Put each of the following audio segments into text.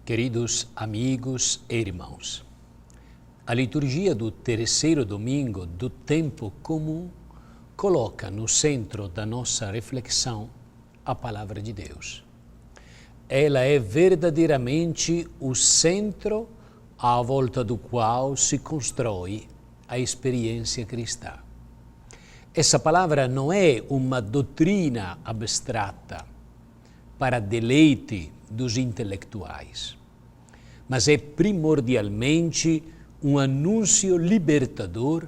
Queridos amigos e irmãos, a liturgia do terceiro domingo do tempo comum coloca no centro da nossa reflexão a palavra de Deus. Ela é verdadeiramente o centro à volta do qual se constrói a experiência cristã. Essa palavra não é uma doutrina abstrata para deleite dos intelectuais, mas é primordialmente um anúncio libertador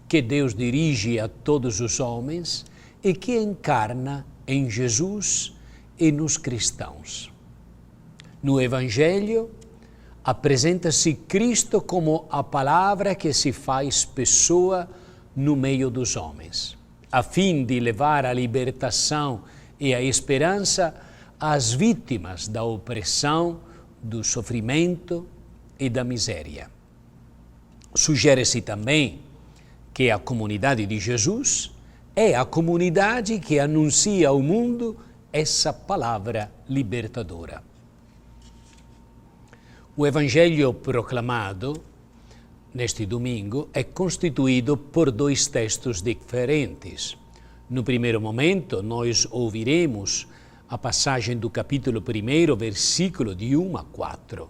que Deus dirige a todos os homens e que encarna em Jesus e nos cristãos. No Evangelho, apresenta-se Cristo como a palavra que se faz pessoa no meio dos homens, a fim de levar a libertação e a esperança às vítimas da opressão, do sofrimento e da miséria. Sugere-se também que a comunidade de Jesus é a comunidade que anuncia ao mundo essa palavra libertadora. O Evangelho proclamado neste domingo é constituído por dois textos diferentes. No primeiro momento, nós ouviremos a passagem do capítulo 1, versículo de 1 a 4.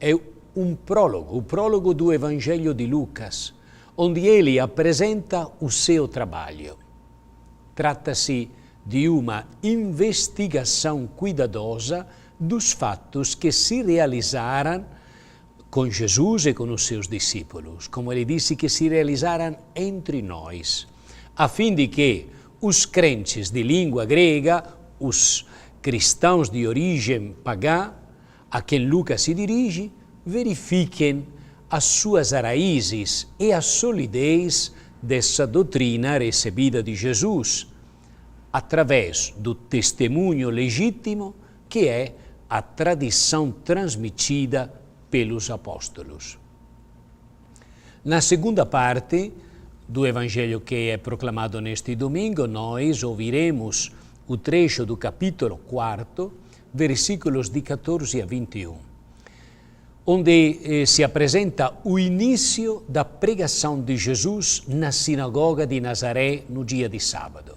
É um prólogo, o prólogo do Evangelho de Lucas, onde ele apresenta o seu trabalho. Trata-se de uma investigação cuidadosa dos fatos que se realizaram com Jesus e com os seus discípulos, como ele disse, que se realizaram entre nós, a fim de que os crentes de língua grega, os cristãos de origem pagã, a quem Lucas se dirige, verifiquem as suas raízes e a solidez dessa doutrina recebida de Jesus, através do testemunho legítimo que é a tradição transmitida pelos apóstolos. Na segunda parte do Evangelho que é proclamado neste domingo, nós ouviremos o trecho do capítulo 4, versículos de 14 a 21, onde se apresenta o início da pregação de Jesus na sinagoga de Nazaré no dia de sábado.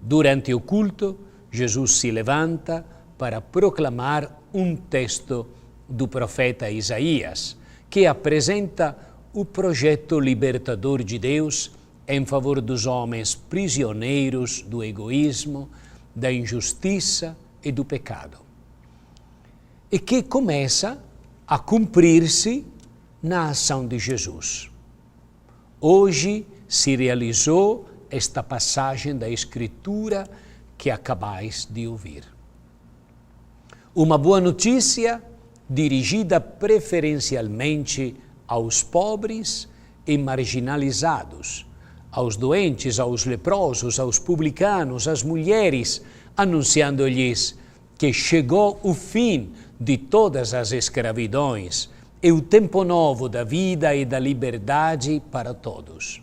Durante o culto, Jesus se levanta para proclamar um texto do profeta Isaías, que apresenta o projeto libertador de Deus em favor dos homens prisioneiros do egoísmo, da injustiça e do pecado, e que começa a cumprir-se na ação de Jesus. Hoje se realizou esta passagem da Escritura que acabais de ouvir. Uma boa notícia dirigida preferencialmente aos pobres e marginalizados, aos doentes, aos leprosos, aos publicanos, às mulheres, anunciando-lhes que chegou o fim de todas as escravidões e o tempo novo da vida e da liberdade para todos.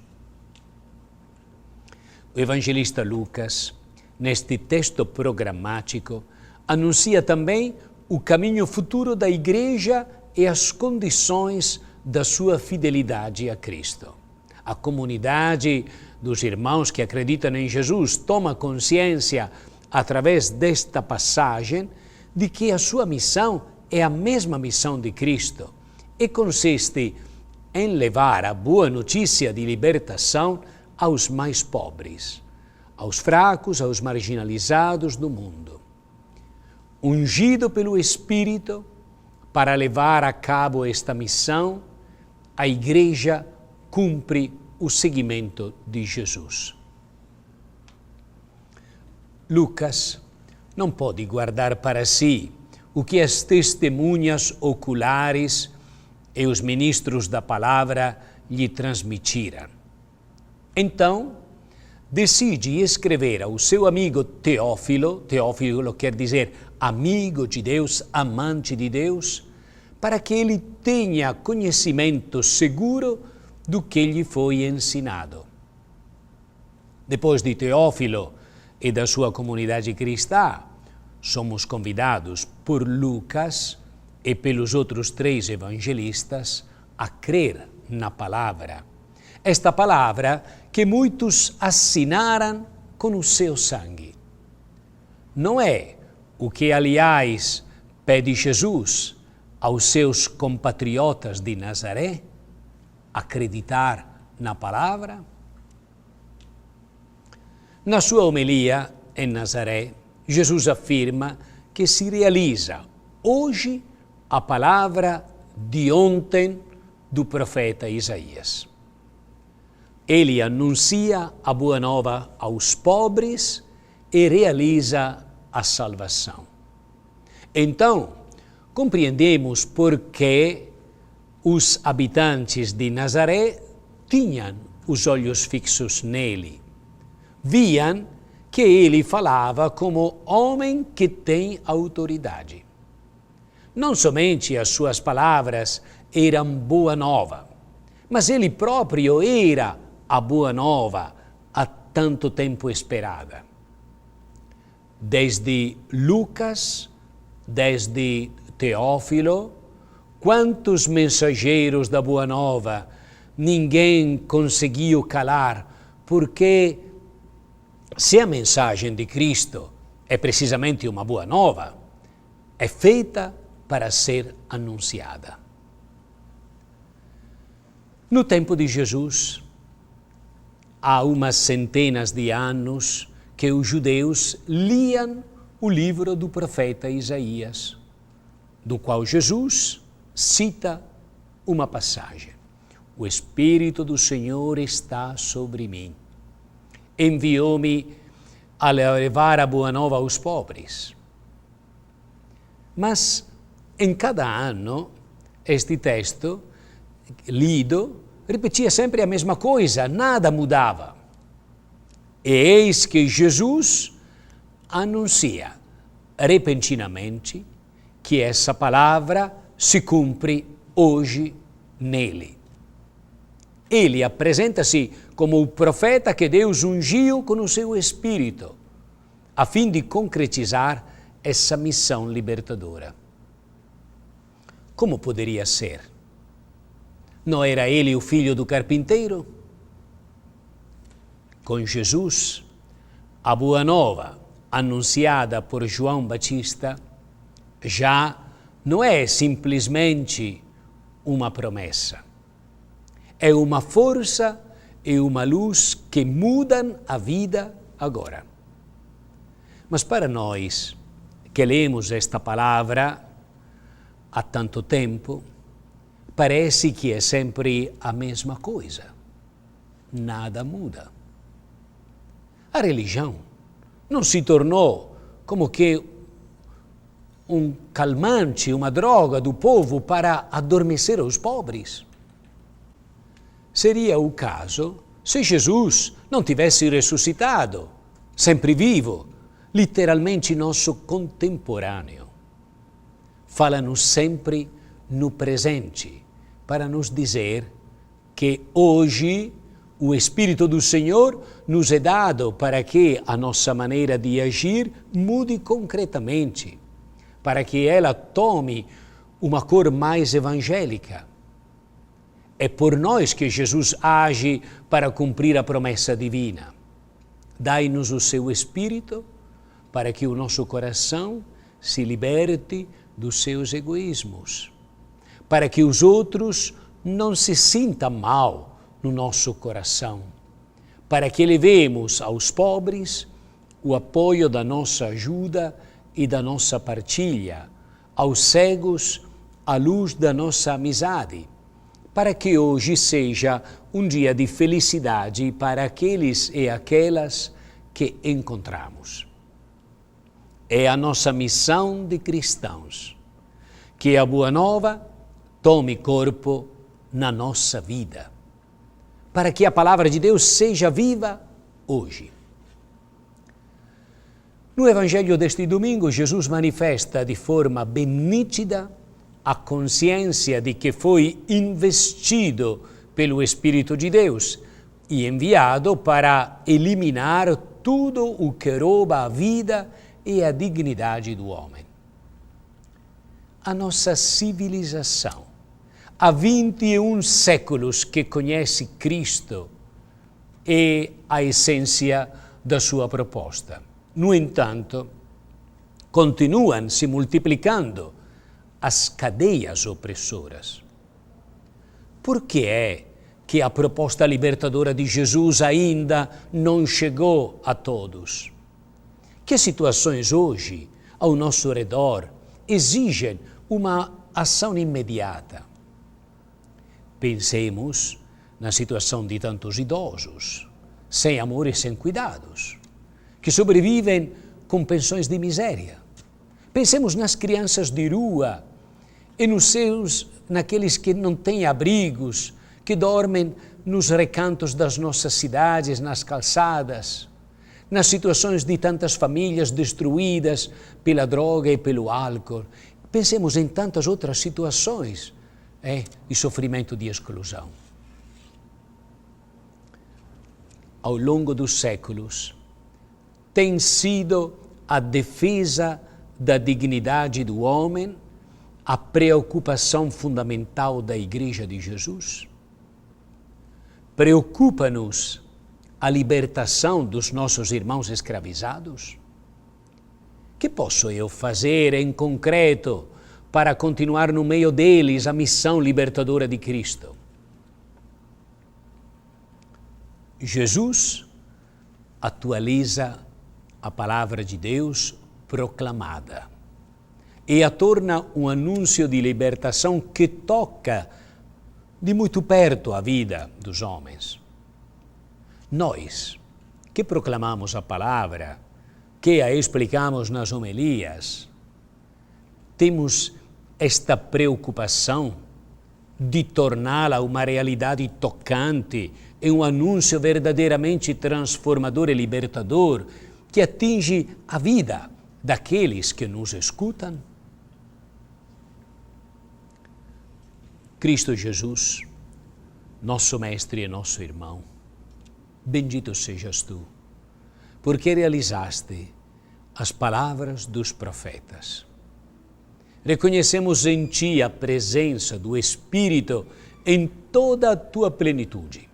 O evangelista Lucas, neste texto programático, anuncia também o caminho futuro da Igreja e as condições da sua fidelidade a Cristo. A comunidade dos irmãos que acreditam em Jesus toma consciência, através desta passagem, de que a sua missão é a mesma missão de Cristo e consiste em levar a boa notícia de libertação aos mais pobres, aos fracos, aos marginalizados do mundo. Ungido pelo Espírito para levar a cabo esta missão, a Igreja cumpre o seguimento de Jesus. Lucas não pode guardar para si o que as testemunhas oculares e os ministros da palavra lhe transmitiram. Então, decide escrever ao seu amigo Teófilo, Teófilo quer dizer amigo de Deus, amante de Deus, para que ele tenha conhecimento seguro do que lhe foi ensinado. Depois de Teófilo e da sua comunidade cristã, somos convidados por Lucas e pelos outros 3 evangelistas a crer na palavra. Esta palavra que muitos assinaram com o seu sangue. Não é o que, aliás, pede Jesus aos seus compatriotas de Nazaré? Acreditar na palavra? Na sua homilia em Nazaré, Jesus afirma que se realiza hoje a palavra de ontem do profeta Isaías. Ele anuncia a boa nova aos pobres e realiza a salvação. Então, compreendemos por que os habitantes de Nazaré tinham os olhos fixos nele. Viam que ele falava como homem que tem autoridade. Não somente as suas palavras eram boa nova, mas ele próprio era a boa nova há tanto tempo esperada. Desde Lucas, desde Teófilo, quantos mensageiros da boa nova ninguém conseguiu calar, porque se a mensagem de Cristo é precisamente uma boa nova, é feita para ser anunciada. No tempo de Jesus, há umas centenas de anos que os judeus liam o livro do profeta Isaías, do qual Jesus cita uma passagem. O Espírito do Senhor está sobre mim. Enviou-me a levar a boa nova aos pobres. Mas, em cada ano, este texto, lido, repetia sempre a mesma coisa, nada mudava. E eis que Jesus anuncia repentinamente que essa palavra se cumpre hoje nele. Ele apresenta-se como o profeta que Deus ungiu com o seu Espírito, a fim de concretizar essa missão libertadora. Como poderia ser? Não era ele o filho do carpinteiro? Com Jesus, a boa nova, anunciada por João Batista, já não é simplesmente uma promessa. É uma força e uma luz que mudam a vida agora. Mas para nós, que lemos esta palavra há tanto tempo, parece que é sempre a mesma coisa. Nada muda. A religião não se tornou como que um calmante, uma droga do povo para adormecer os pobres. Seria o caso se Jesus não tivesse ressuscitado, sempre vivo, literalmente nosso contemporâneo. Fala-nos sempre no presente, para nos dizer que hoje o Espírito do Senhor nos é dado para que a nossa maneira de agir mude concretamente, para que ela tome uma cor mais evangélica. É por nós que Jesus age para cumprir a promessa divina. Dai-nos o seu Espírito para que o nosso coração se liberte dos seus egoísmos, para que os outros não se sintam mal no nosso coração, para que levemos aos pobres o apoio da nossa ajuda e da nossa partilha, aos cegos a luz da nossa amizade, para que hoje seja um dia de felicidade para aqueles e aquelas que encontramos. É a nossa missão de cristãos, que a Boa Nova tome corpo na nossa vida, para que a palavra de Deus seja viva hoje. No Evangelho deste domingo, Jesus manifesta de forma bem nítida a consciência de que foi investido pelo Espírito de Deus e enviado para eliminar tudo o que rouba a vida e a dignidade do homem. a nossa civilização. Há 21 séculos que conhece Cristo e a essência da sua proposta. No entanto, continuam se multiplicando as cadeias opressoras. Por que é que a proposta libertadora de Jesus ainda não chegou a todos? Que situações hoje, ao nosso redor, exigem uma ação imediata? Pensemos na situação de tantos idosos, sem amor e sem cuidados, que sobrevivem com pensões de miséria. Pensemos nas crianças de rua e naqueles que não têm abrigos, que dormem nos recantos das nossas cidades, nas calçadas, nas situações de tantas famílias destruídas pela droga e pelo álcool. Pensemos em tantas outras situações de sofrimento, de exclusão. Ao longo dos séculos, tem sido a defesa da dignidade do homem a preocupação fundamental da Igreja de Jesus? Preocupa-nos a libertação dos nossos irmãos escravizados? Que posso eu fazer em concreto para continuar no meio deles a missão libertadora de Cristo? Jesus atualiza a palavra de Deus proclamada e a torna um anúncio de libertação que toca de muito perto a vida dos homens. Nós, que proclamamos a palavra, que a explicamos nas homilias, temos esta preocupação de torná-la uma realidade tocante e um anúncio verdadeiramente transformador e libertador que atinge a vida daqueles que nos escutam? Cristo Jesus, nosso Mestre e nosso irmão, bendito sejas tu, porque realizaste as palavras dos profetas. Reconhecemos em ti a presença do Espírito em toda a tua plenitude.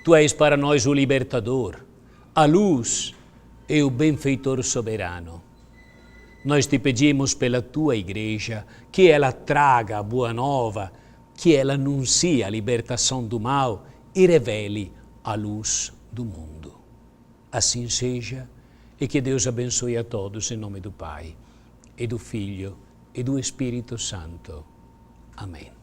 Tu és para nós o libertador, a luz e o benfeitor soberano. Nós te pedimos pela tua igreja que ela traga a boa nova, que ela anuncie a libertação do mal e revele a luz do mundo. Assim seja, e que Deus abençoe a todos em nome do Pai, e do Filho, e do Espírito Santo. Amém.